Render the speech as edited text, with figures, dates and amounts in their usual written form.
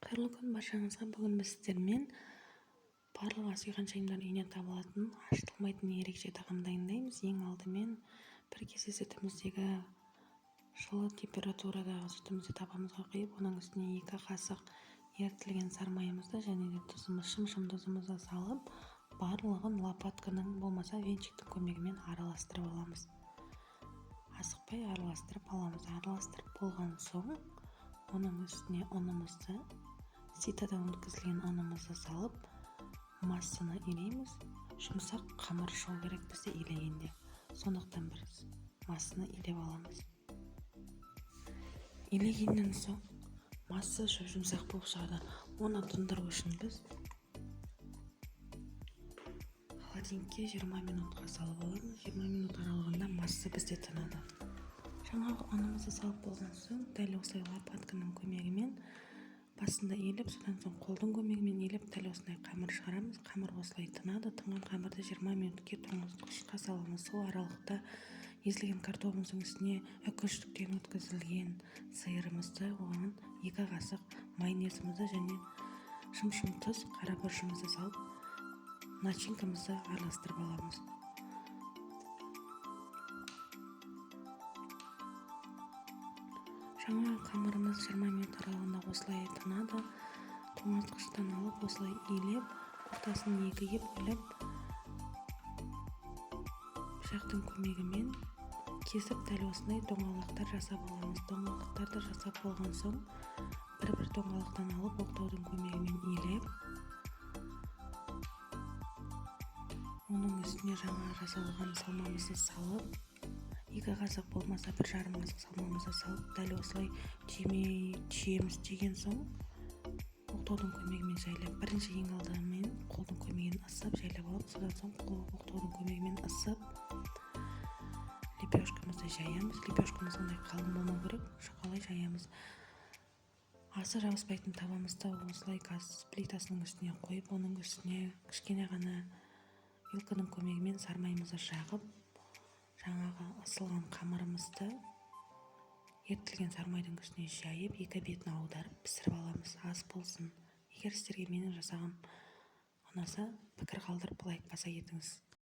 Қайырлы күн баршаңызға. Бүгін біз сіздермен барлық асүйған шайымдар үйіне табылатын ашытылмайтын ерекше тағам дайындаймыз. Ең алдымен бір кесе сүтіміздегі жылы температурадағы сүтімізді табамызға құйып, оның үстіне 2 қасық ерітілген сармайымызды және де тұзымыз, шым тұзымызды салып, барлығын лопатканың болмаса венчиктің көмегімен араластырып аламыз. Асықпай араластырып аламыз. Араластырып болған соң, оның үстіне ұнымызды, ситадан өткізілген ұнымызды салып, массаны илейміз. Жұмсақ қамыр шығу керек бізде илегенде. Сондықтан біз массаны илеп аламыз. Илегеннен соң масса жұмсақ болып шығады. Оны тұндыру үшін біз холодильникке 20 минутқа салып аламыз. 20 минут аралығында масса бізде тынады. Жаңағы ұнымызды салып болған соң, дәл осылай лопатканың көмегімен басында иіліп, содан соң қолдың көмегімен иіліп, дәл осылай қамыр шығарамыз. Қамыр осылай тынады. Тынған қамырды 20 минутке тоңазытқышқа саламыз. Сол аралықта езілген картоптың үстіне үкіштіктен өткізілген сиырымызды, оған 2 қасық майонезімізді және шым тұз, қара бұршымызды салып, начинкамызды араластырып аламыз. Жаңа қамырымыз 20 минут аралығында осылай тынады. Тоңазытқыштан алып, осылай иілеп, ортасын екіге бөліп, пышақтың көмегімен кесіп, дәл осындай доңғалақтар жасап аламыз. Доңғалақтарды жасап болған соң, бір доңғалақтан алып, оқтаудың көмегімен иілеп, оның үстіне жаңа жасалған салмамызды салып, 2 қасық болмаса 1,5 қасық салмамызды салып, дәл осылай түйеміз түйген соң, оқтаудың көмегімен жайлап, бірінші ең алдымен қолдың көмегімен ысып жайлап алып, содан соң оқтаудың көмегімен ысып, лепешкамызды жаямыз. Лепешкамыз ондай қалың болмау керек, жұқалай жаямыз. Асы жабыспайтын табамызды осылай газ плитасының үстіне қойып, оның үстіне кішкене ғана вилканың көмегімен сармайымызды жағып, жаңағы ысылған қамырымызды ерітілген сармайдың үстіне жайып, 2 бетін аударып пісіріп аламыз. Аз болсын. Егер сіздерге менің жасағым ұнаса, пікір қалдырып лайк баса кетіңіз.